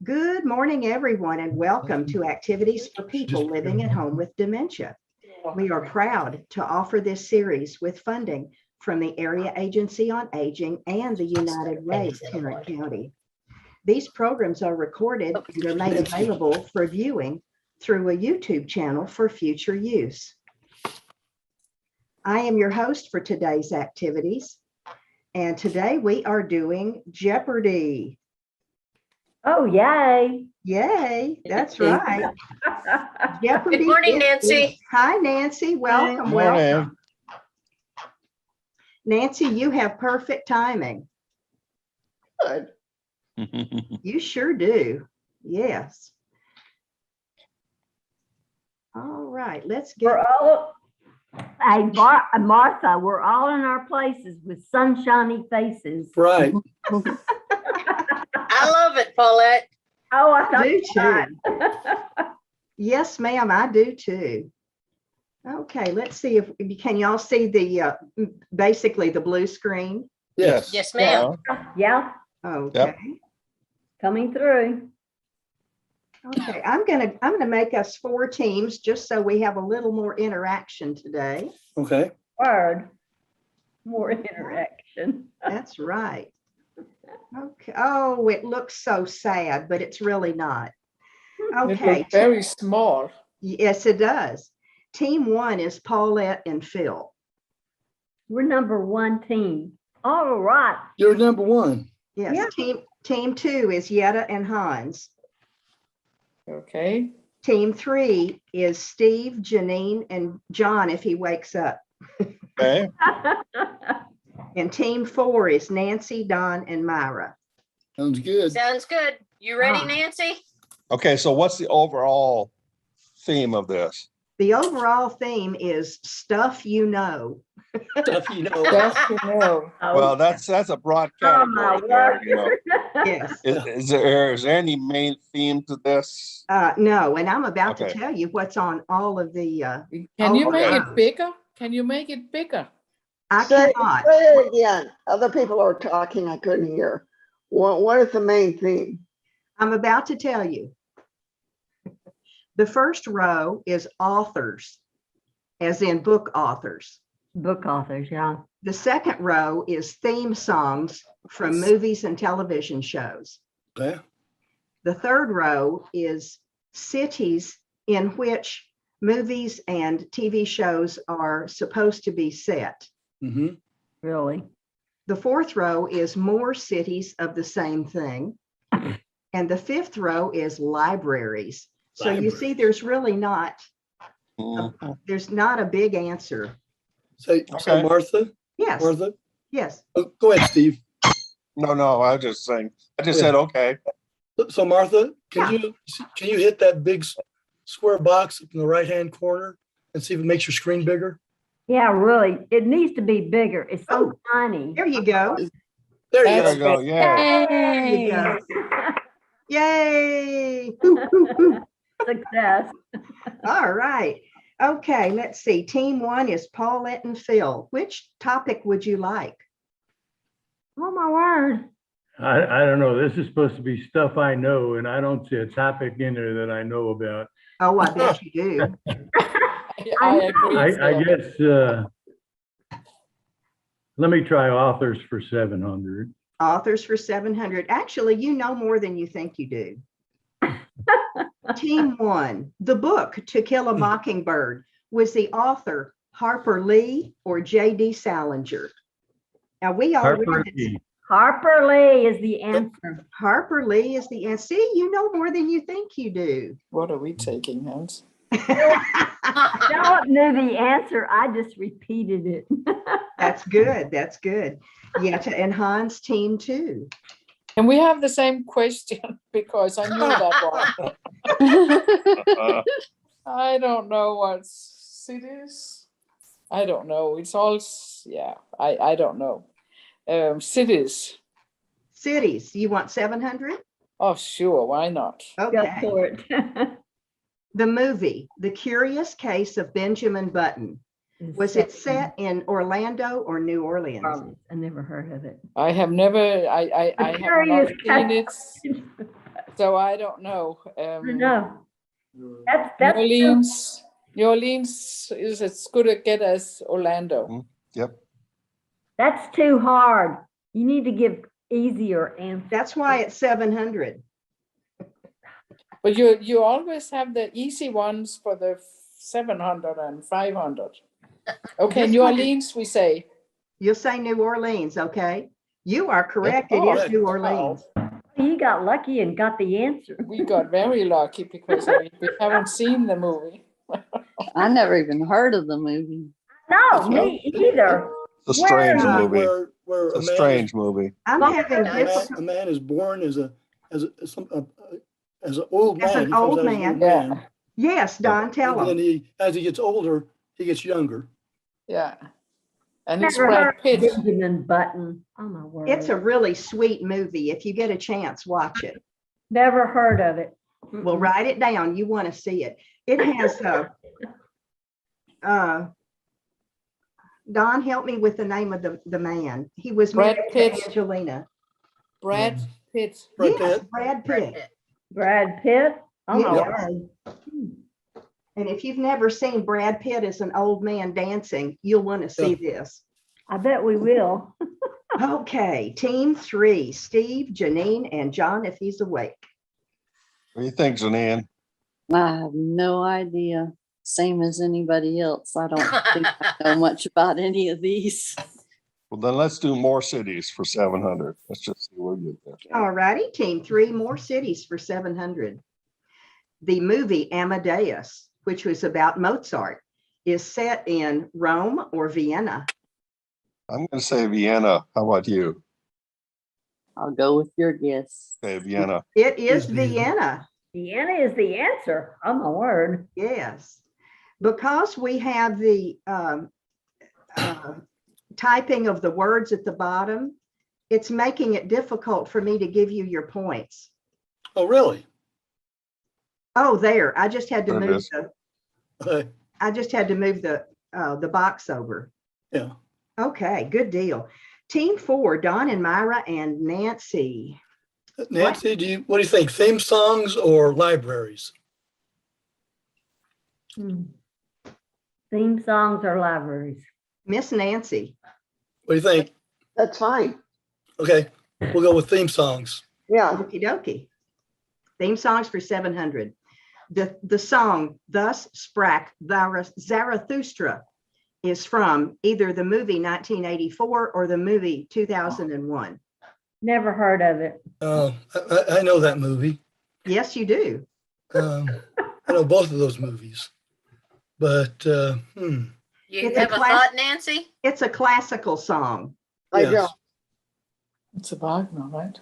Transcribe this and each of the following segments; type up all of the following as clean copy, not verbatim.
Good morning, everyone, and welcome to Activities for People Living at Home with Dementia. We are proud to offer this series with funding from the Area Agency on Aging and the United Way, Tarrant County. These programs are recorded and are made available for viewing through a YouTube channel for future use. I am your host for today's activities, and today we are doing Jeopardy. Oh, yay. Yay, that's right. Jeopardy. Good morning, Nancy. Hi, Nancy. Welcome, welcome. Nancy, you have perfect timing. Good. You sure do. Yes. All right, let's get. We're all, hey, Martha, we're all in our places with sunshiny faces. Right. I love it, Paulette. Oh, I I do thought too. Yes, ma'am, I do too. Okay, let's see if can y'all see the basically the blue screen? Yes. Yes, ma'am. Yeah, Okay. coming through. Okay, I'm gonna make us 4 teams just so we have a little more interaction today. Okay. Word. More interaction. That's right. Okay. Oh, it looks so sad, but it's really not. It Okay. looks very small. Yes, it does. Team 1 is Paulette and Phil. We're number 1 team. All right. You're number 1. Yes. Yeah. Team 2 is Yetta and Hans. Okay. Team 3 is Steve, Janine, and John if he wakes up. Okay. And team 4 is Nancy, Don, and Myra. Sounds good. Sounds good. You ready, Ah. Nancy? Okay, so what's the overall theme of this? The overall theme is stuff you know. Stuff you know. Yes, you know. Well, that's a broad Oh, my category there, word. you know. Yes. Is there any main theme to this? No, and I'm about to Okay. tell you what's on all of the, Can you make Okay. it bigger? Can you make it bigger? I Say cannot. it again. Other people are talking. I couldn't hear. What is the main theme? I'm about to tell you. The first row is authors, as in book authors. Book authors, yeah. The second row is theme songs from movies and television shows. Okay. The third row is cities in which movies and TV shows are supposed to be set. Mm-hmm. Really. The fourth row is more cities of the same thing. And the fifth row is libraries. So you see, there's really not, Mhm. there's not a big answer. So Okay. Martha? Yes, Martha? yes. Oh, go ahead, Steve. No, I was just saying, I just Yeah. said, okay. So Martha, Yeah. can you hit that big square box in the right-hand corner and see if it makes your screen bigger? Yeah, really. It needs to be bigger. It's so tiny. There you go. There you There go. you go, yeah. There you go. Yay. Hoo, hoo, hoo. Success. All right. Okay, let's see. Team 1 is Paulette and Phil. Which topic would you like? Oh, my word. I don't know. This is supposed to be stuff I know, and I don't see a topic in there that I know about. Oh, I bet you do. I agree. I Phil. guess, let me try authors for 700. Authors for 700. Actually, you know more than you think you do. Team 1, the book To Kill a Mockingbird. Was the author Harper Lee or J.D. Salinger? Now, we all Harper read it. Lee. Harper Lee is the answer. Harper Lee is the answer. See, you know more than you think you do. What are we taking, Hans? Philip knew the answer. I just repeated it. That's good. That's good. Yeah, and Hans, team 2. Can we have the same question? Because I knew that one. I don't know what cities. I don't know. It's all, yeah, I don't know. Cities. Cities, you want 700? Oh, sure. Why not? Go Okay. for it. The movie, The Curious Case of Benjamin Button. Was it set in Orlando or New Orleans? I never heard of it. I have never, I have not Curious seen it. So I don't know. No, that's New Orleans is as good a get as Orlando. Yep. that's too hard. You need to give easier answers. That's why it's 700. But you always have the easy ones for the 700 and 500. Okay, This New one is- Orleans, we say. You'll say New Orleans, okay? You are correct. Oh, It is New Orleans. You got lucky and got the answer. We got very lucky because we haven't seen the movie. I never even heard of the movie. No, me either. It's a strange Where, movie. Where It's a strange movie. I'm having Nice. difficulty. a man is born as an old As man. an He comes old out as an man. Yeah. Yes, Don, tell And then him. as he gets older, he gets younger. Yeah. And it's Never Brad heard of Pitt. Benjamin Button. Oh my word. It's a really sweet movie. If you get a chance, watch it. Never heard of it. Well, write it down. You want to see it. It has Don, help me with the name of the man. He was Brad married Pitt. to Angelina. Brad Pitt. Brad Yes, Pitt. Brad Brad Pitt. Brad Pitt. Oh my Yes. word. And if you've never seen Brad Pitt as an old man dancing, you'll want to see this. I bet we will. Okay, team 3, Steve, Janine, and John, if he's awake. What do you think, Janine? I have no idea. Same as anybody else. I don't think I know much about any of these. Well, then let's do more cities for 700. Let's just see where we get there. All righty, team 3, more cities for 700. The movie Amadeus, which was about Mozart, is set in Rome or Vienna. I'm going to say Vienna. How about you? I'll go with your guess. Okay, Vienna. It is Is Vienna. Vienna, Vienna is the answer. Oh my word. yes. Because we have the typing of the words at the bottom, it's making it difficult for me to give you your points. Oh, really? Oh, there, I just had to There it move is. the box over. Yeah. Okay, good deal. Team 4, Don and Myra and Nancy. Nancy, what do you think? Theme songs or libraries? Theme songs or libraries? Miss Nancy. What do you think? That's fine. Okay, we'll go with theme songs. Yeah. Okie dokie. Theme songs for 700. The song Thus Sprach Zarathustra is from either the movie 1984 or the movie 2001. Never heard of it. I know that movie. Yes, you do. I know both of those movies. But You It's have a a class- thought, Nancy? It's a classical song. I yes. don't. It's a Wagner, right?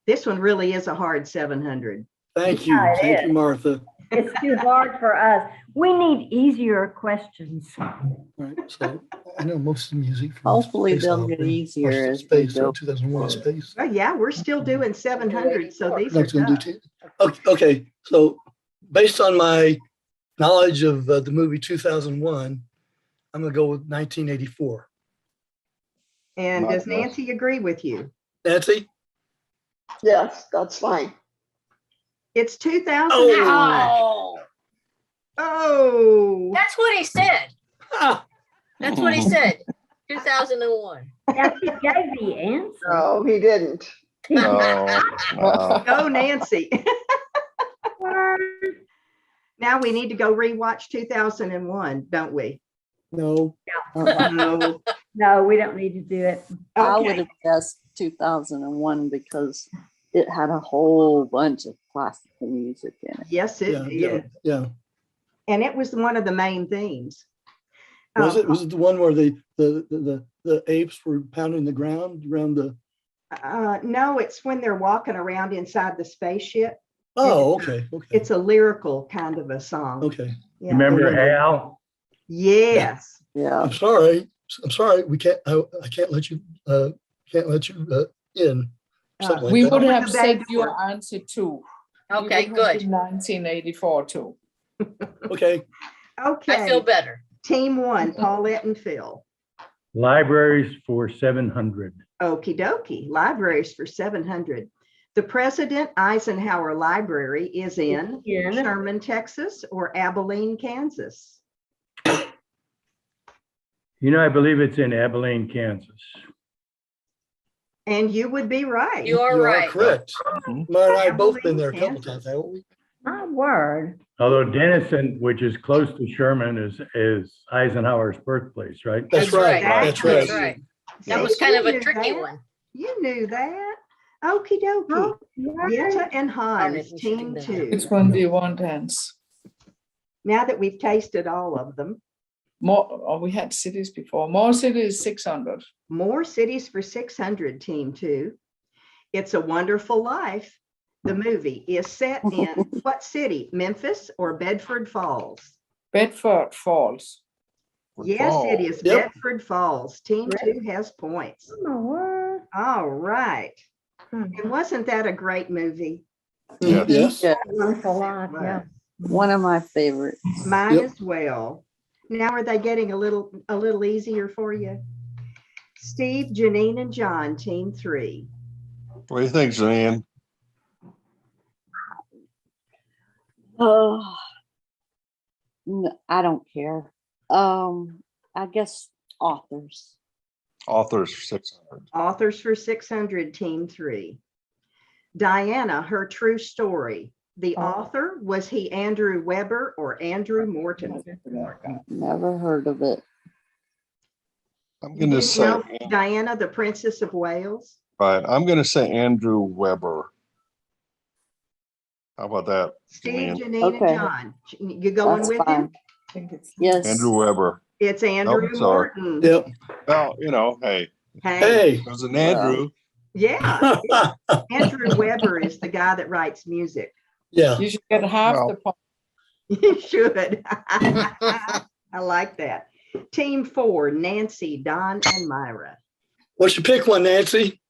This one really is a hard 700. Thank you. Yeah, it Thank is. you, Martha. It's too hard for us. We need easier questions. All right, so I know most of the music. from Hopefully Space they'll get Opera, easier most of as we Space, go. 2001 Space. Well, yeah, we're still doing 700, so these are Next gonna do tough. 10. Okay, so based on my knowledge of the movie 2001, I'm gonna go with 1984. And does Not much. Nancy agree with you? Nancy? Yes, that's fine. It's 2001. Oh, Oh, that's what he said. Ah, That's what he said. 2001. Now, she gave the answer. No, he didn't. No, no. go Nancy. Now we need to go rewatch 2001, don't we? no. No. No, we don't need to do it. I would Okay. have guessed 2001 because it had a whole bunch of classical music in it. Yes, it Yeah, did. yeah. And it was one of the main themes. Was it the one where the apes were pounding the ground around the? No, it's when they're walking around inside the spaceship. Oh, okay, okay, It's a lyrical kind of a song. okay. Yeah. Remember Hal? Yes. Yeah. I'm sorry. We can't. I can't let you. In. Something like We that. would With have the said bag your for- answer too. Okay, You would have good. been 1984 too. Okay. Okay. I feel better. Team 1, Paulette and Phil. Libraries for 700. Okie dokie. Libraries for 700. The President Eisenhower Library is in Sherman, Texas, or Abilene, Kansas. You know, I believe it's in Abilene, Kansas. And you would be right. You are You are right. correct. Mhm. Mara and I have both been Abilene, there a couple Kansas. times, haven't we? My word. Although Denison, which is close to Sherman, is Eisenhower's birthplace, right? That's right. That's That's That's right. right. See, That was kind you of a knew tricky that. one. You knew that. Okie dokie. Yetta and Hans, we should do team that. 2. Which one do you want, Hans? Now that we've tasted all of them, More, oh, we had cities before. More cities, 600. more cities for 600, team 2. It's a Wonderful Life. The movie is set in what city? Memphis or Bedford Falls? Bedford Falls. Yes, it is Yep. Bedford Falls. Team 2 has points. Oh, my word. All right. And wasn't that a great movie? Yes. Yes. Yeah, Wonderful life, yeah. one of my favorites. Mine Yep. as well. Now are they getting a little easier for you? Steve, Janine, and John, team 3. What do you think, Janine? Oh, I don't care. I guess authors. Authors 600. Authors for 600, team 3. Diana, Her True Story. The author, was he Andrew Weber or Andrew Morton? Never heard of it. I'm You going to didn't say, know Diana, the Princess of Wales? right. I'm going to say Andrew Weber. How about that? Steve, Janine? Janine, Okay. and John. You going That's with fine. him? I think it's Yes. Andrew Weber. It's Andrew Nope, sorry. Morton. Yep. Well, you know, hey, Hey, Hey. there's an Andrew. yeah. Andrew Weber is the guy that writes music. Yeah. You should get half Well. the point. You should. I like that. Team 4, Nancy, Don, and Myra. What's your pick one, Nancy?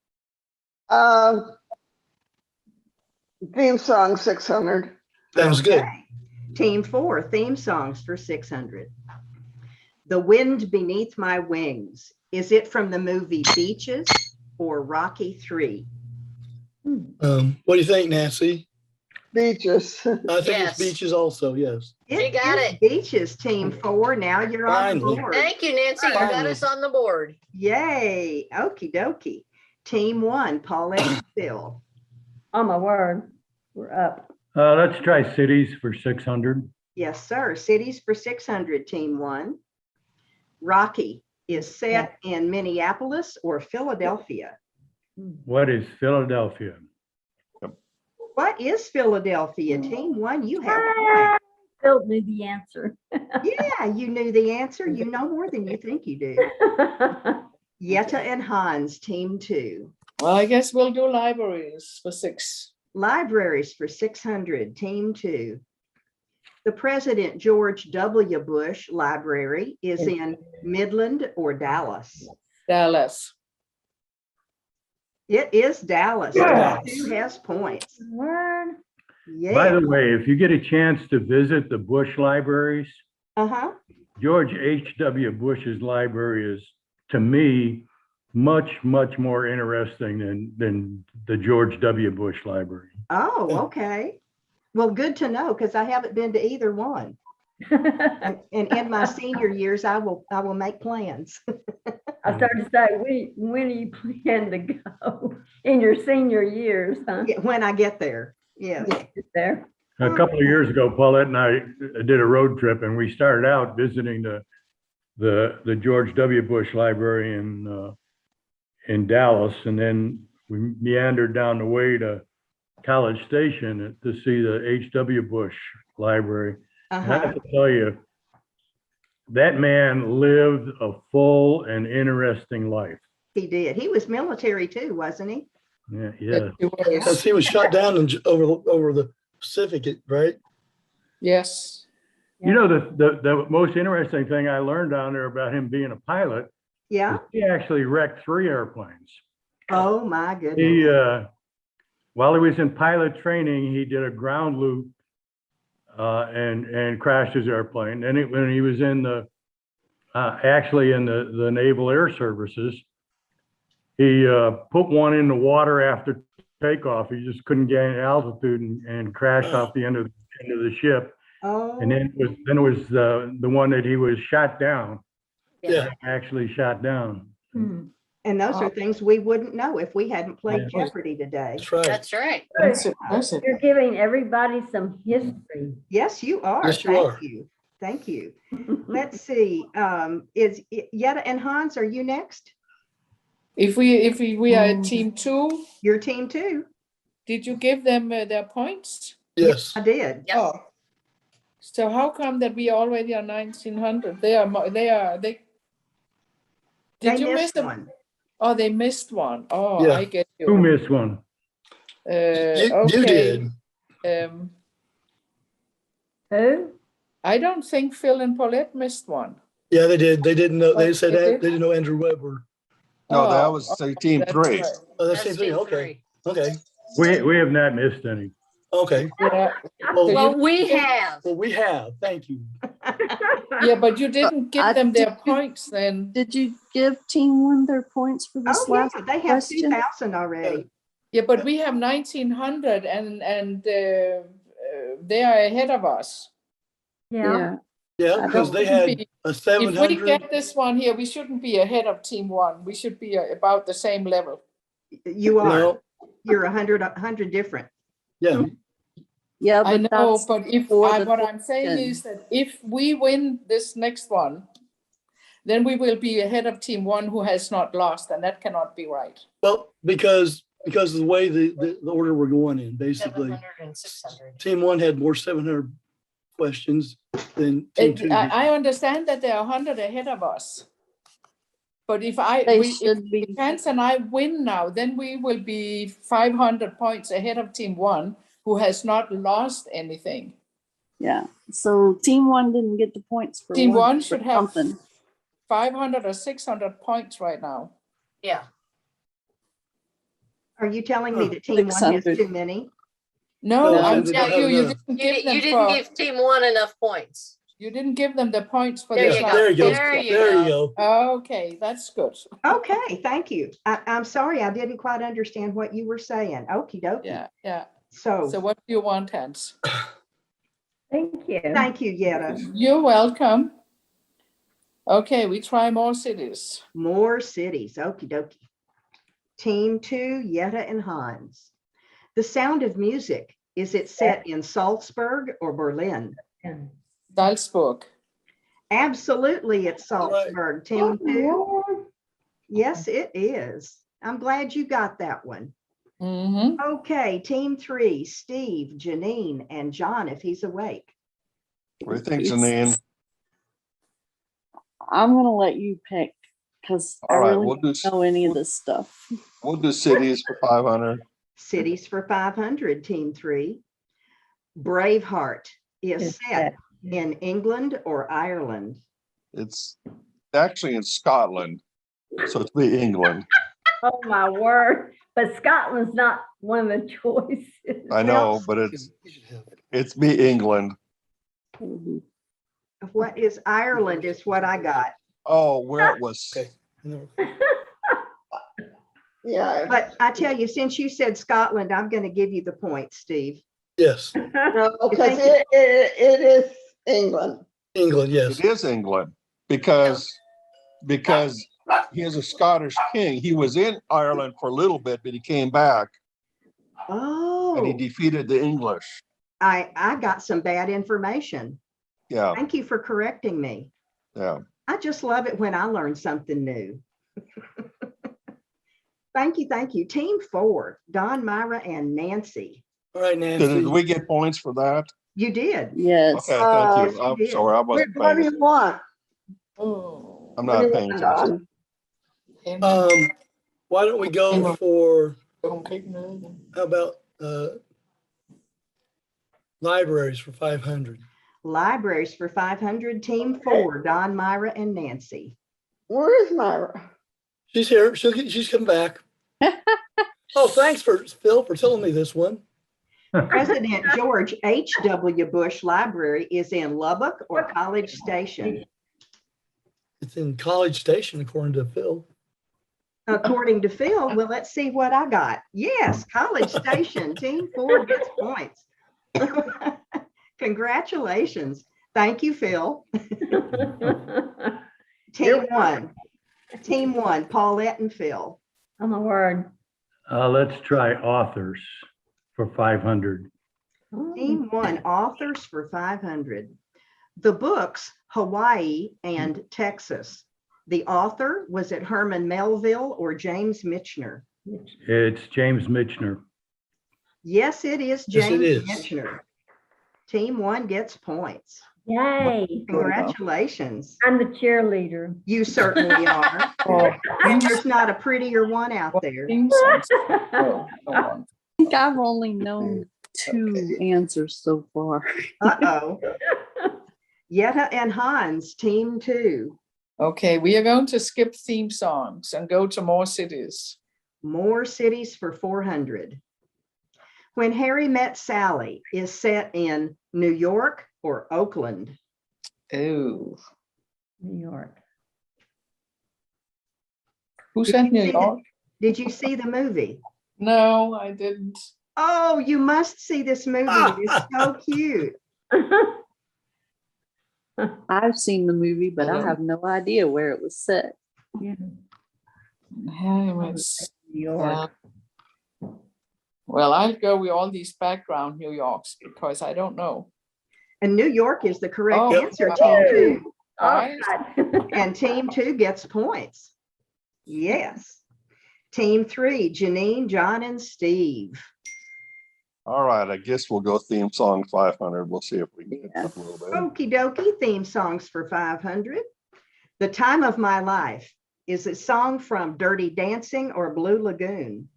Theme song 600. Sounds good. Okay. Team 4, theme songs for 600. The Wind Beneath My Wings. Is it from the movie Beaches or Rocky 3? What do you think, Nancy? Beaches. I think Yes. it's beaches also, yes. She got is it. Beaches, team 4. Now you're on the Finally. board. Thank you, Nancy. You got us on the board. Yay. Okie dokie. Team 1, Paulette and Phil. Oh, my word. We're up. Let's try cities for 600. Yes, sir. Cities for 600, team 1. Rocky is set in Minneapolis or Philadelphia. What is Philadelphia? What is Philadelphia? Team 1, you have Ah, Phil knew the answer. Yeah, you knew the answer. You know more than you think you do. Yetta and Hans, team 2. Well, I guess we'll do libraries for 6. Libraries for 600, team 2. The President George W. Bush Library is in Midland or Dallas. Dallas. It is Dallas. Yeah. Team 2 has points. Word. By Yeah. the way, if you get a chance to visit the Bush libraries, Uh-huh. George H.W. Bush's library is, to me, much, much more interesting than the George W. Bush library. Oh, okay. Well, good to know because I haven't been to either one. And in my senior years, I will make plans. I started to say, when do you plan to go in your senior years, huh? Yeah, when I get there. Yes. Get there. A couple of years ago, Paulette and I did a road trip, and we started out visiting the George W. Bush Library in Dallas, and then we meandered down the way to College Station to see the H.W. Bush Library. And I Uh-huh. have to tell you, that man lived a full and interesting life. He did. He was military too, wasn't he? Yeah, yeah. Because he was shot down over the Pacific, right? Yes. You know, the most interesting thing I learned down there about him being a pilot, Yeah. he actually wrecked 3 airplanes. Oh my goodness. He, while he was in pilot training, he did a ground loop and crashed his airplane. Then when he was in actually in the Naval Air Services, he put one in the water after takeoff. He just couldn't gain altitude and crashed off the end of the ship. Oh, And then it was the one that he was shot down, Yeah, actually shot down. Hmm. and those are things we wouldn't know if we hadn't played Yeah. Jeopardy today. that's right. That's right. That's impressive. You're giving everybody some history. Yes, you are. Yes, you Thank are. you. Thank you. Let's see. Is Yetta and Hans, are you next? If we are team 2, Your team too. did you give them their points? Yes. I did. Yes. Oh. So how come that we already are 1900? They They did you miss missed them? one. Oh, they missed one. Oh, Yeah. I get you. Who missed one? You Okay. did. Who? I don't think Phil and Paulette missed one. Yeah, they did. They didn't know. They Oh, said they that did? they didn't know Andrew Webber. No, that Oh, was say team that's 3. right. Oh, that's That's the thing. team Okay. 3. Okay. We have not missed any. Okay. Yeah. Well, Well, we have. well, we have. Thank you. Yeah, but you didn't give I them their did- points then. Did you give team 1 their points for this Oh, yeah, last they have question? 2,000 already. Yeah, but we have 1900 and they are ahead of us. Yeah. Yeah, I because don't they think had we- a If we 700. get this one here, we shouldn't be ahead of team 1. We should be about the same level. You are. No, You're 100 different. yeah, Yeah, I but know, that's but if for the what I'm saying question. is that if we win this next one, then we will be ahead of team 1 who has not lost, and that cannot be right. well, because of the way the order we're going in, basically, 700 and 600. team 1 had more 700 questions than team 2 did. I understand that there are 100 ahead of us. But if They if should be, Hans and I win now, then we will be 500 points ahead of team 1 who has not lost anything. yeah. So team 1 didn't get the points for Team 1 for should have something. 500 or 600 points right now. Yeah. Are you telling me that team 1 has 600. too many? No, No, I'm they telling don't you, have you enough. didn't give them You didn't for, give team 1 enough points. you didn't give them the points for There this you last go. There you go. There you There you go. go. Okay, that's good. Okay, thank you. I'm sorry, I didn't quite understand what you were saying. Okie dokie. Yeah, yeah. So, So what do you want, Hans? Thank you. thank you, Yetta. You're welcome. Okay, we try more cities. More cities. Okie dokie. Team 2, Yetta and Hans. The Sound of Music. Is it set in Salzburg or Berlin? Salzburg. Absolutely, it's Salzburg. Team 2. Yes, it is. I'm glad you got that one. Mm-hmm. Okay, team 3, Steve, Janine, and John, if he's awake. What do you think, Janine? I'm gonna let you pick because I All right, really we'll don't do know any of this stuff. we'll do cities for 500. Cities for 500, team 3. Braveheart is set in England or Ireland. It's actually in Scotland, so it's be England. Oh, my word. But Scotland's not one of the choices. I know, but it's be England. Mhm. What is Ireland is what I got. Oh, where it was. Okay. No. Yeah. But I tell you, since you said Scotland, I'm going to give you the point, Steve. Yes, No, because it is England. England, yes. It is England because he is a Scottish king. He was in Ireland for a little bit, but he came back and he Oh, defeated the English. I got some bad information. Yeah, Thank you for correcting me. yeah. I just love it when I learn something new. Thank you, thank you. Team 4, Don, Myra, and Nancy. All right, Did Nancy. we get points for that? You did. Yes. Okay, thank yes, you. I'm you did. sorry, I What wasn't what do paying. you want? Oh. I'm What do not you paying want, attention. Don? Why don't we go for, Oh, how about libraries for 500? Libraries for 500, team 4, Don, Myra, and Nancy. Where is Myra? She's here. She's come back. Oh, thanks Phil for telling me this one. President George H.W. Bush Library is in Lubbock or College Station. It's in College Station, according to Phil. According to Phil, well, let's see what I got. Yes, College Station, Team 4 gets points. Congratulations. Thank you, Phil. Team 1. Team 1, Paulette and Phil. Oh, my word. Let's try authors for 500. Team 1, authors for 500. The books, Hawaii and Texas. The author, was it Herman Melville or James Michener? It's James Michener. Yes, it is Yes, it James is. Michener. Team 1 gets points. Yay. Congratulations. I'm the cheerleader. You certainly are. Oh, And there's not a prettier one out there. theme songs. No, no one. I think I've only known two answers so far. Uh-oh. Yetta and Hans, Team 2. Okay, we are going to skip theme songs and go to more cities. More cities for 400. When Harry Met Sally is set in New York or Oakland? Oh, New York. who said New York? Did you see the movie? No, I didn't. Oh, you must see this movie. It is so cute. I've seen the movie, but I have no idea where it was set. Yeah, Harry Met New York. Well, I'll go with all these background New Yorks because I don't know. And New York is the correct Oh, answer, wow. Team 2. All Right. right. And Team 2 gets points. Yes. Team 3, Janine, John, and Steve. All right, I guess we'll go theme song 500. We'll see if we can get up a little bit. Okie dokie, theme songs for 500. The Time of My Life. Is it song from Dirty Dancing or Blue Lagoon?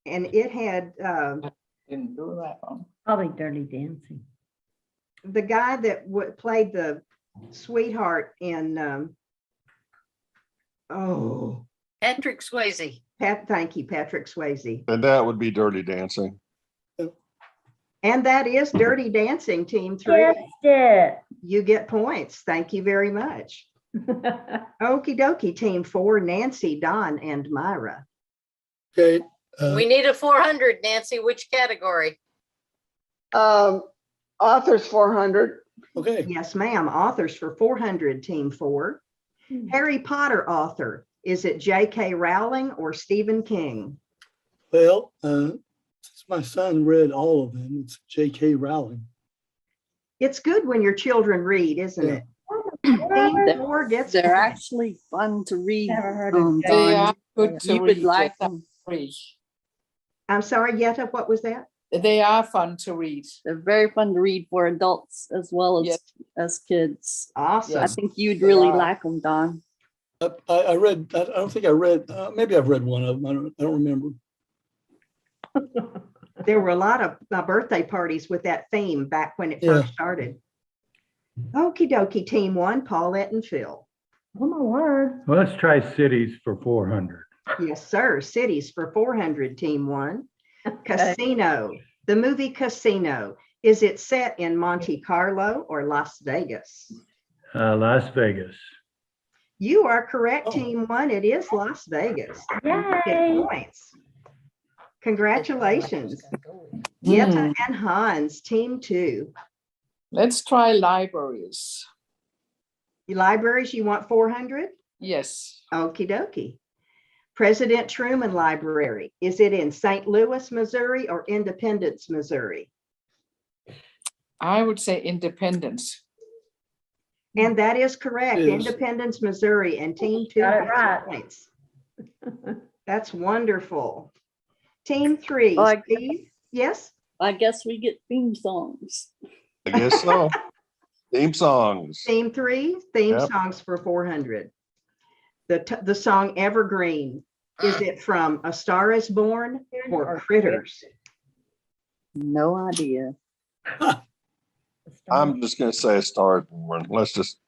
And it had Didn't do that one. Probably Dirty Dancing. the guy that played the sweetheart in, Patrick Swayze. thank you, Patrick Swayze. And that would be Dirty Dancing. And that is Dirty Dancing, Team 3. Guessed You get points. Thank you very much. it. Okie dokie, Team 4, Nancy, Don, and Myra. Okay. We need a 400, Nancy. Which category? Authors 400. Okay. Yes, ma'am. Authors for 400, Team 4. Harry Potter author. Is it J.K. Rowling or Stephen King? Well, since my son read all of them, it's J.K. Rowling. It's good when your children read, isn't Yeah. it? Team 4 gets They're points. actually fun to read. Never heard of Don. that. They are good to You would read. like They're them. free. I'm sorry, Yetta, what was that? They are fun to read. They're very fun to read for adults as well as Yes. as kids. Awesome. I think you'd They really are. like them, Don. I read, I don't think I read, maybe I've read one of them. I don't remember. There were a lot of birthday parties with that theme back when it Yeah. first started. Okie dokie, Team 1, Paulette and Phil. Oh, my word. Well, let's try cities for 400. Yes, sir. Cities for 400, Team 1. Casino. The movie Casino. Is it set in Monte Carlo or Las Vegas? Las Vegas. You are correct, Oh. Team 1. It is Las Vegas. You get Yay. points. Congratulations. Yetta and Hans, Team 2. Let's try libraries. Libraries, you want 400? Yes. Okie dokie. President Truman Library. Is it in St. Louis, Missouri or Independence, Missouri? I would say Independence. And that is correct. It is. Independence, Missouri, and Team 2 Got it gets right. points. That's wonderful. Team 3, Oh, I- Steve? Yes? I guess we get theme songs. I guess so. Theme songs. Team 3, theme Yep. songs for 400. The song Evergreen. Is it from A Star is Born or Critters? No idea. I'm just gonna say a Star is Born. Let's just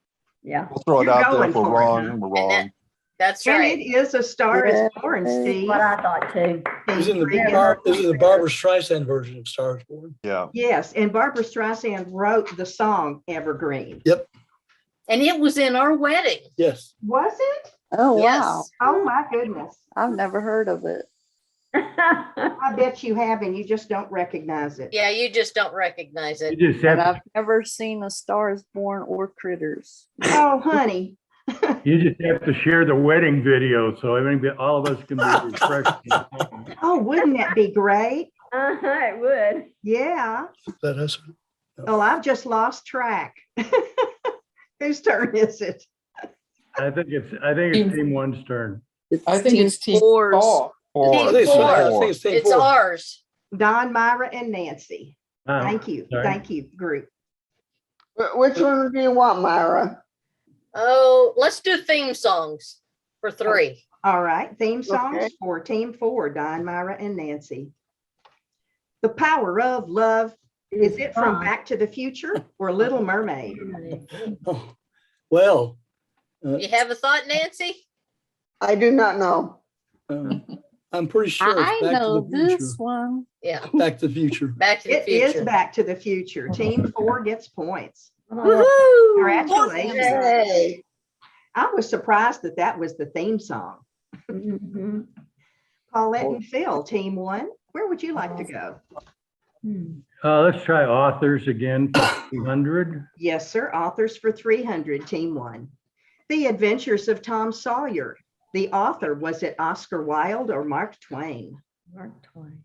Yeah. we'll throw it You're out there. going If we're for it, wrong, huh? we're wrong. That's And right. it is A Star is Born, Steve. What I thought too. This is Team 3 the Barbara Streisand version of Star is Born. Yeah. Yes, and Barbara Streisand wrote the song Evergreen. And it was in our wedding. Yes. Was it? Oh, wow. Yes. Oh, my goodness. I've never heard of it. I bet you have, and you just don't recognize it. Yeah, you just don't recognize You it. just And have, I've never seen A Star is Born or Critters. Oh, honey. you just have to share the wedding video, so I think that all of us can be refreshed. Oh, wouldn't that be great? It would. Yeah. Is that us? Well, I've just lost track. Whose turn is it? I think it's team one's turn. I think it's team fours. four. Team I think it's- four. I think it's team It's four. ours. Don, Myra, and Nancy. Thank you. sorry. Thank you, group. Which one do you want, Myra? Oh, let's do theme songs for 3. All right. Theme songs Okay. for Team 4, Don, Myra, and Nancy. The Power of Love. Is it from Back to the Future or Little Mermaid? Oh, well, You have a thought, Nancy? I do not know. I'm pretty sure I it's Back to know the Future. this one. Yeah, Back to the Future. Back to the It is Future. Back to the Future. Team 4 gets points. Woohoo! Congratulations. Yay. I was surprised that that was the theme song. Mhm. Paulette and Phil, Team 1, where would you like to go? Let's try authors again for 200. Yes, sir. Authors for 300, Team 1. The Adventures of Tom Sawyer. The author, was it Oscar Wilde or Mark Twain? Mark Twain.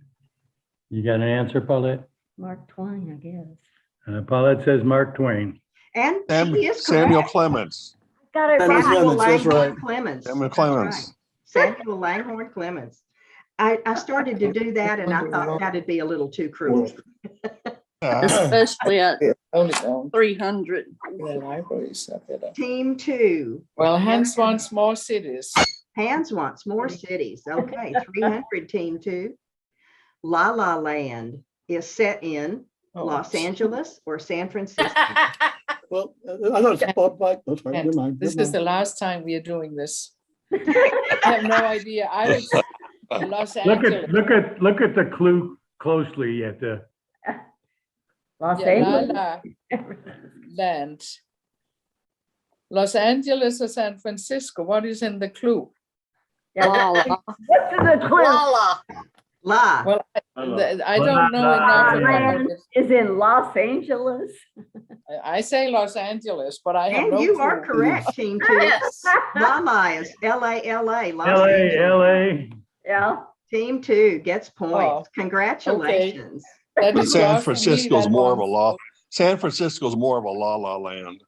You got an answer, Paulette? Mark Twain, I guess. Paulette says Mark Twain. And she is Samuel correct. Clemens. Got it Samuel right. Samuel Clemens, that's Langhorne right. Clemens. Samuel That's Clemens. right. Samuel Langhorne Clemens. I started to do that and I thought that'd be a little too cruel. Especially at Only one. 300. The libraries are better. Team 2, Well, Hans wants more cities. Hans wants more cities. Okay, 300, Team 2. La La Land is set in Oh. Los Angeles or San Francisco. Well, I thought it's Bob Pike. That's right. And Never mind. this never is the mind. last time we are doing this. I have no idea. I was Los Look Angeles. at the clue closely at the, Los Yeah, La Angeles. La Land. Los Angeles or San Francisco? What is in the clue? La, la. What's in the clue? Lala. La. Well, I don't know enough about Land it. is in Los Angeles. I say Los Angeles, but I have And no you are clue. correct, Team 2. Yes. La La is L-A-L-A. Los LA, Angeles. LA. Yeah. Team 2 gets Oh, points. Congratulations. That But is San just me Francisco's that more of a wants- law. San Francisco's more of a la la land.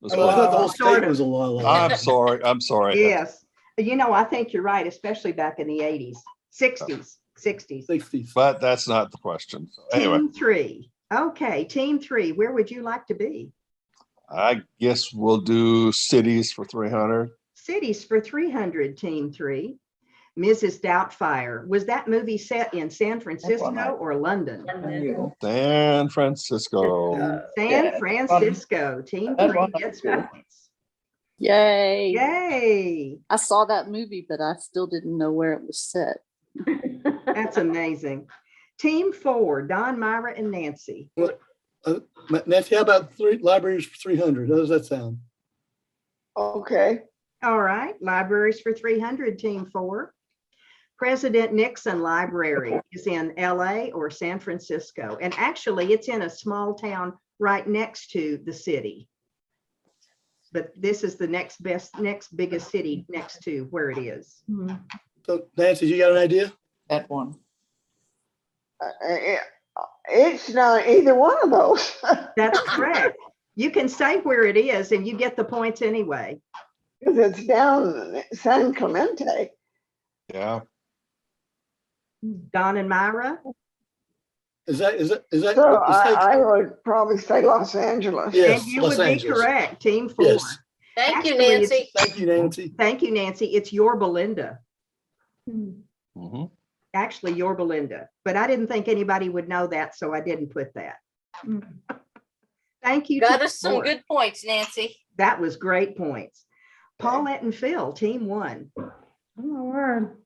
That's Oh, I what- thought the whole Sort state of. was a La La Land. I'm sorry. Yes. You know, I think you're right, especially back in the 80s, 60s. 60s. But that's not the question. So anyway, Team 3. Okay, Team 3, where would you like to be? I guess we'll do cities for 300. Cities for 300, Team 3. Mrs. Doubtfire. Was that movie set in San Francisco or London? San Francisco. San Francisco. Team That 3 one. gets points. Yay. Yay. I saw that movie, but I still didn't know where it was set. That's amazing. Team 4, Don, Myra, and Nancy. Nancy, how about libraries for 300? How does that sound? Okay. All right, libraries for 300, Team 4. President Nixon Library is in LA or San Francisco. And actually, it's in a small town right next to the city. But this is the next biggest city next to where it is. So Nancy, you got an idea? That one. It's not either one of those. That's correct. You can say where it is and you get the points anyway. Because it's down San Clemente. Yeah. Don and Myra? Is that So the state? I would probably say Los Angeles. Yes, And you Los would be Angeles. correct, Team 4. Yes. Thank you, Actually, it's- Nancy. Thank you, Nancy. Thank you, Nancy. It's Yorba Linda. Mhm. Actually, Yorba Linda. But I didn't think anybody would know that, so I didn't put that. Thank you. Got Team us some 4. good points, Nancy. That was great points. Paulette and Phil, Team 1. Oh, my word.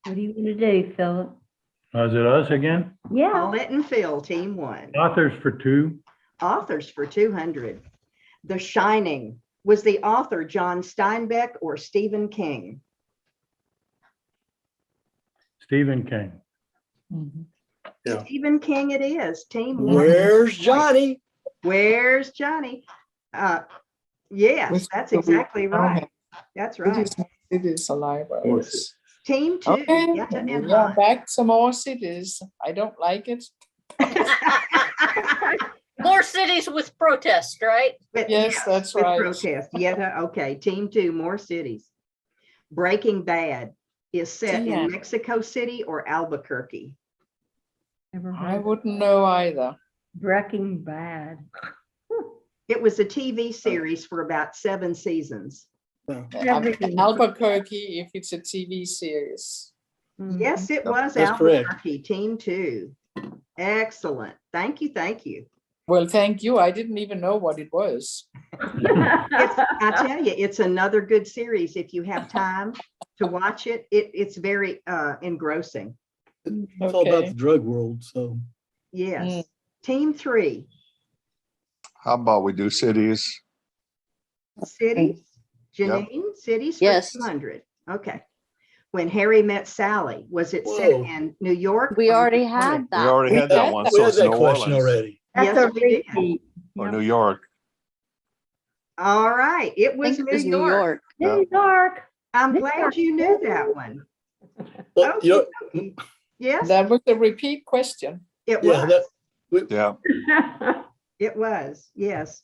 What do you want to do, Philip? Is it us again? Yeah. Paulette and Phil, Team 1. Authors for 2. Authors for 200. The Shining Was the author John Steinbeck or Stephen King? Stephen King. Mhm. Yeah. Stephen King it is. Team one. Where's Johnny? Where's Johnny? Yes, Which that's do we exactly now right. have? That's right. Cities or libraries. Team two. Okay, Yetta and we are Hans. back to more cities. I don't like it. More cities with protest, right? But Yes, that's with right. protest. Yetta, okay. Team two, more cities. Breaking Bad is set Yeah. in Mexico City or Albuquerque. I wouldn't know either. Breaking Bad. It was a TV series for about 7 seasons. Everything. Albuquerque, if it's a TV series. Yes, it was That's correct. Albuquerque. Team two. Excellent. Thank you. Thank you. Well, thank you. I didn't even know what it was. I tell you, it's another good series. If you have time to watch it, it's very engrossing. It's all about Okay. the drug world. So Yes. Mm. Team three, How about we do cities? cities. Yep. Janine, cities for Yes. 200. Okay. When Harry Met Sally, was it set Whoa. in New York? We or already New had Orleans? We that. already had that one, we so had it's that New question Orleans already. That's Yes, a we did. repeat. or Yep. New York. All right. It I was think New it was New York. York. New York. I'm New glad York. you knew that one. Well, you know, Okay. Yes, That was a repeat question. it yeah, was. Yeah. It was. Yes,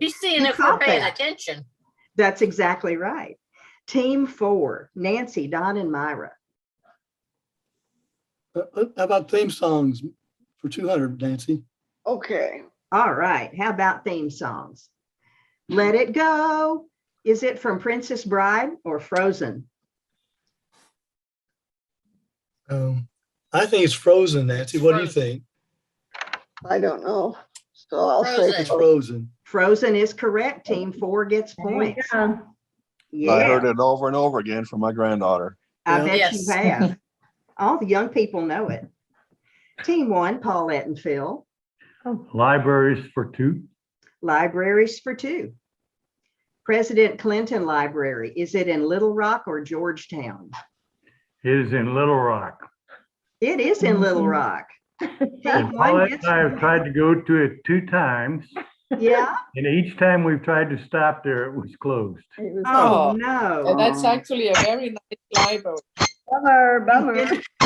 She's seeing You if we're caught paying that. attention. that's exactly right. Team four, Nancy, Don, and Myra. how about theme songs for 200, Nancy? Okay. All right. How about theme songs? Let It Go. Is it from Princess Bride or Frozen? I think it's Frozen, Nancy. What do you think? I don't know. So I'll say Frozen. It's Frozen. Frozen is correct. Team four gets There you points. go. I Yeah, heard it over and over again from my granddaughter. I Yeah. bet Yes. you have. All the young people know it. Team one, Paulette and Phil. Libraries for two. Libraries for two. President Clinton Library, is it in Little Rock or Georgetown? It is in Little Rock. It is in Little Rock. And Team one Paulette gets and I have points. tried to go to it 2 times, Yeah? and each time we've tried to stop there, it was closed. It was Oh, Oh, no. And that's actually a very nice library. bummer, bummer.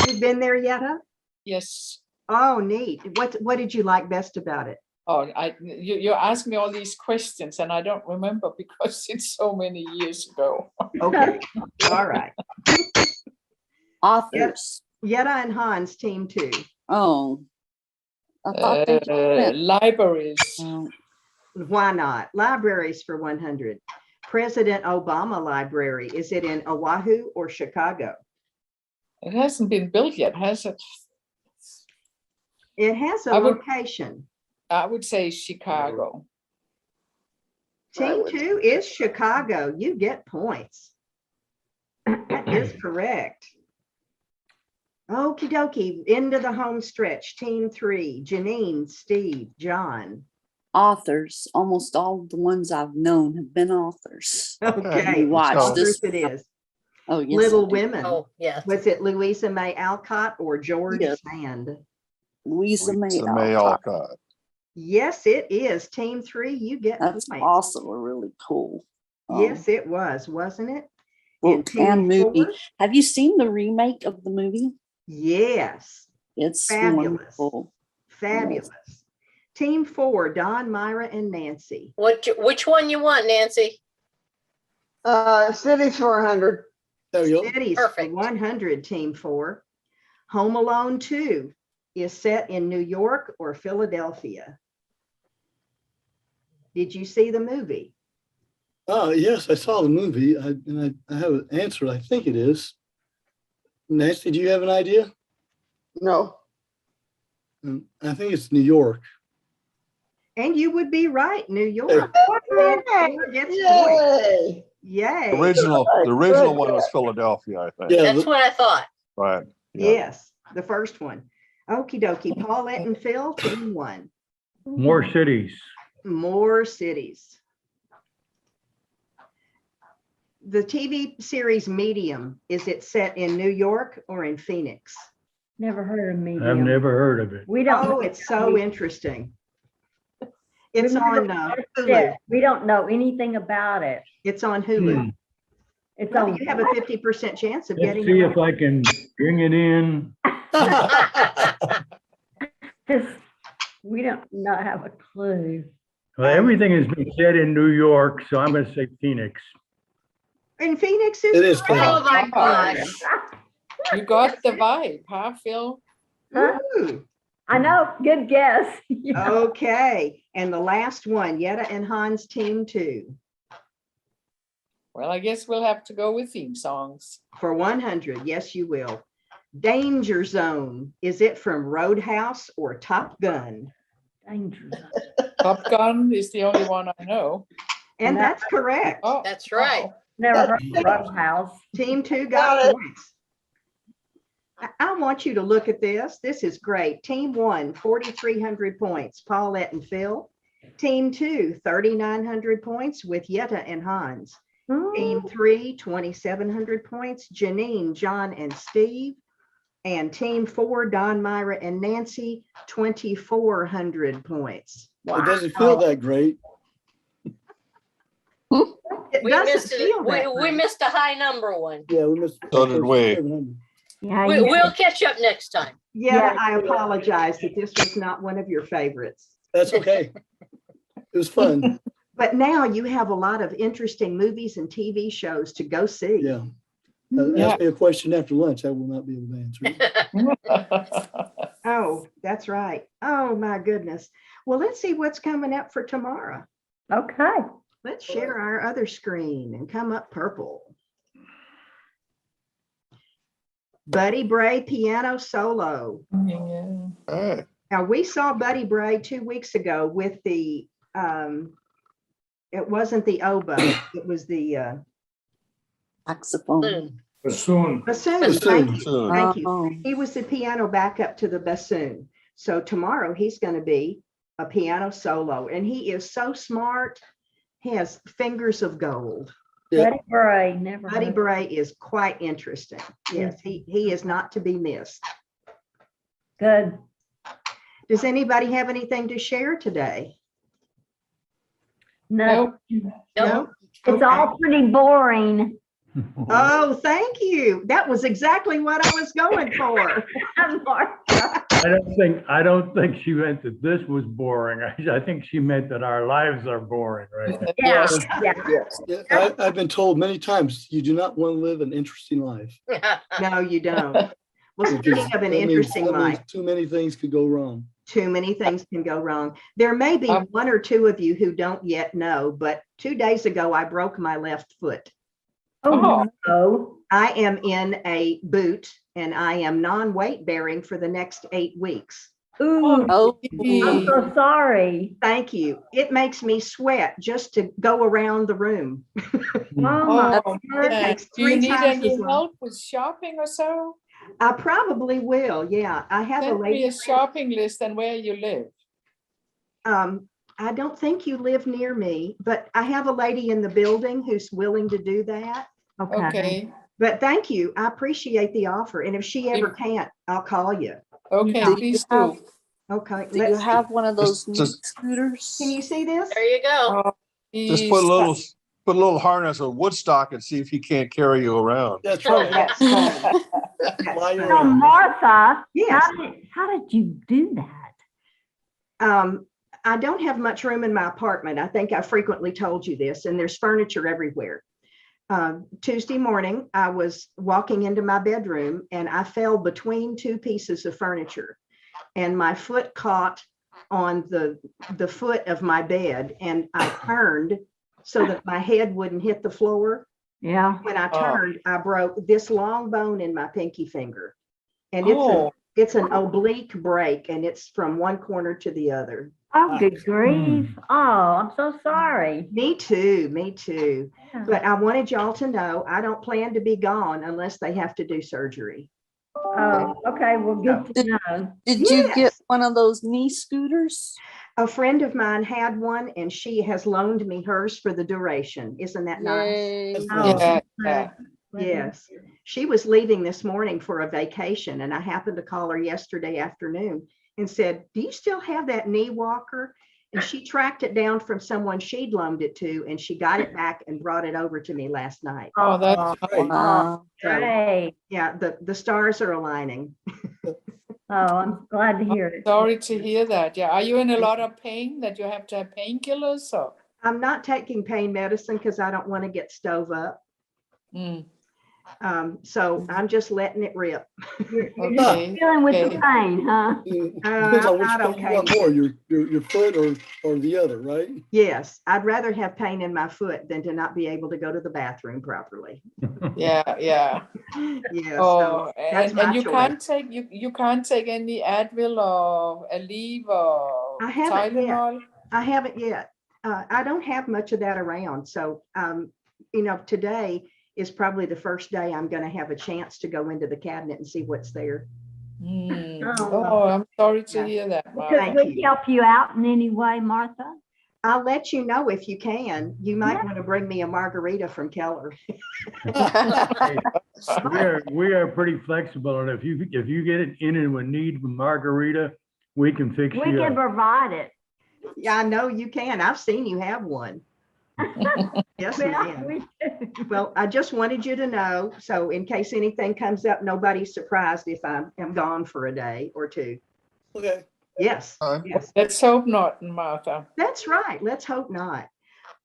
You've been there yet, huh? Yes. Oh, neat. What did you like best about it? Oh, you ask me all these questions and I don't remember because it's so many years ago. Okay. All right. Authors. Yetta and Hans, team two. Oh. I thought they just went. Libraries. Oh, Why not? Libraries for 100. President Obama Library, is it in Oahu or Chicago? It hasn't been built yet, has it? It has a I would- location. I would say Chicago. Team two is Chicago. You get points. That is correct. Okie dokie, into the home stretch. Team three, Janine, Steve, John. authors. Almost all the ones I've known have been authors. Okay, watch so- this. authors it is. Oh, yes. Little I do. Women. Oh, yeah. Was it Louisa May Alcott or George Yes. Sand? Louisa May. Lisa May Alcott. Alcott. Yes, it is. Team three, you get That's points. also a really cool. Yes, it was, wasn't it? book team and movie. four? Have you seen the remake of the movie? Yes, It's Fabulous. wonderful. fabulous. Team four, Don, Myra, and Nancy. Which one you want, Nancy? Cities for 100. There you go. Cities for Perfect. 100, team four. Home Alone 2 is set in New York or Philadelphia. Did you see the movie? Oh, yes, I saw the movie. I have an answer. I think it is. Nancy, do you have an idea? No. I think it's New York. And you would be right, New York. Yay! Gets points. Yay! Yay. The original one was Philadelphia, I think. Yeah, That's what I thought. Right. Yeah. Yes, the first one. Okie dokie. Paulette and Phil, team one. More cities. More cities. The TV series Medium, is it set in New York or in Phoenix? Never heard of I've Medium. never heard of it. We don't. Oh, it's so interesting. It's We've never on watched Hulu. it. We don't know anything about it. It's on Hulu. It's Well, on. you have a 50% chance of Let's getting see it. if I can bring it in. Just, we don't not have a clue. Well, everything has been said in New York, so I'm going to say Phoenix. In Phoenix is It is correct. Oh my gosh. You got the vibe, huh, Phil? Ooh, I know, good guess. Yeah. okay. And the last one, Yetta and Hans team 2 Well, I guess we'll have to go with theme songs. for 100. Yes, you will. Danger Zone. Is it from Roadhouse or Top Gun? Dangerous. Top Gun is the only one I know. And that's correct. Oh, That's right. Never heard of Roadhouse. Team 2 Got got it. points. I want you to look at this. This is great. Team 1, 4,300 points, Paulette and Phil. Team 2, 3,900 points with Yetta and Hans. Team 3, 2,700 points, Janine, John, and Steve. And Team 4, Don, Myra, and Nancy, 2,400 points. It doesn't feel that great. It We doesn't missed feel it. that We great. missed a high number one. Yeah, we missed. So did we. Yeah, We'll catch up next time. Yeah, I apologize that this was not one of your favorites. That's okay. It was fun. But now you have a lot of interesting movies and TV shows to go see. Yeah. Yeah. Ask me a question after lunch. I will not be able to answer it. Oh, that's right. Oh, my goodness. Well, let's see what's coming up for tomorrow. Okay. Let's share our other screen and come up purple. Buddy Bray piano solo. Yeah. Hey, Now, we saw Buddy Bray 2 weeks ago with the, it wasn't the oboe, it was the Saxophone. Bassoon. bassoon. Thank you. soon. Thank you. Oh, He was the piano backup to the bassoon. So tomorrow he's going to be a piano solo, and he is so smart. He has fingers of gold. Yeah. Buddy Bray, never Buddy heard. Bray is quite interesting. Yes, he is not to be missed. Good. Does anybody have anything to share today? No, No, it's all pretty boring. Oh, thank you. That was exactly what I was going for. Martha. I don't think she meant that this was boring. I think she meant that our lives are boring, right? Yeah, Yes. yeah. Yes. Yeah, I've been told many times, you do not want to live an interesting life. No, you don't. Well, speaking of an That means- interesting that means life, too many things could go wrong. too many things can go wrong. There may be one or two of you who don't yet know, but 2 days ago, I broke my left foot. Oh, no. I am in a boot and I am non-weight bearing for the next 8 weeks. Ooh, oh, I'm so sorry. Thank you. It makes me sweat just to go around the room. Oh, my Oh, goodness. man. takes Do you 3 need times any as long. help with shopping or so? I probably will. Yeah, I have a Send me lady. a shopping list and where you live. I don't think you live near me, but I have a lady in the building who's willing to do that. Okay. Okay, But thank you. I appreciate the offer. And if she ever can't, I'll call you. okay, Do you please have- do. Okay. do you let's see. have one of those Just- new just- scooters? Can you see this? There you go. Oh, Just please. put a little harness of Woodstock and see if he can't carry you around. That's Oh, right. that's fun. Fly So around. Martha, Yes. how did you do that? I don't have much room in my apartment. I think I frequently told you this, and there's furniture everywhere. Tuesday morning, I was walking into my bedroom and I fell between 2 pieces of furniture, and my foot caught on the foot of my bed, and I turned so that my head wouldn't hit the floor. Yeah. When I Oh. turned, I broke this long bone in my pinky finger, and Oh. it's an oblique break, and it's from one corner to the other. Oh, good grief. Oh, I'm so sorry. Me too, me too. Yeah. But I wanted y'all to know I don't plan to be gone unless they have to do surgery. Oh, okay, well, good to know. Did you get Yes. one of those knee scooters? A friend of mine had one and she has loaned me hers for the duration. Isn't that nice? Yay. That's Oh, nice. Yeah, that's yeah. Yes. She was leaving this morning for a vacation and I happened to call her yesterday afternoon and said, do you still have that knee walker? And she tracked it down from someone she'd loaned it to and she got it back and brought it over to me last night. Oh, that's Great. Wow. So, great. yeah, the stars are aligning. Oh, I'm glad to hear it. sorry to hear that. Yeah. Are you in a lot of pain that you have to have painkillers or? I'm not taking pain medicine because I don't want to get stove up. Mm, So I'm just letting it rip. You're just okay. dealing with the okay. pain, huh? Depends on which I'm not pain you want okay. more, your foot or the other, right? Yes, I'd rather have pain in my foot than to not be able to go to the bathroom properly. Yeah, yeah. Yeah, Oh, so that's my and you choice. can't take you can't take any Advil or Aleve or I haven't yet. Tylenol. I haven't yet. I don't have much of that around. So, today is probably the first day I'm going to have a chance to go into the cabinet and see what's there. Mm. Oh, Oh, I'm sorry to Yeah. hear that, Could Martha. Thank we you. help you out in any way, Martha? I'll let you know if you can. You might Yeah. want to bring me a margarita from Keller. We are pretty flexible, and if you get it in a need of margarita, we can fix We you can up. provide it. Yeah, I know you can. I've seen you have one. Yes, Well, ma'am. we do. Well, I just wanted you to know, so in case anything comes up, nobody's surprised if I am gone for a day or two. Okay. Yes, Fine. yes, Let's hope not, Martha. that's right. Let's hope not.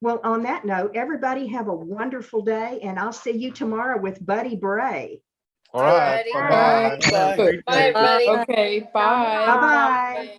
Well, on that note, everybody have a wonderful day and I'll see you tomorrow with Buddy Bray. All right. Alrighty. Bye-bye. Bye. Good. Bye, everybody. Okay, bye. Bye-bye. Bye.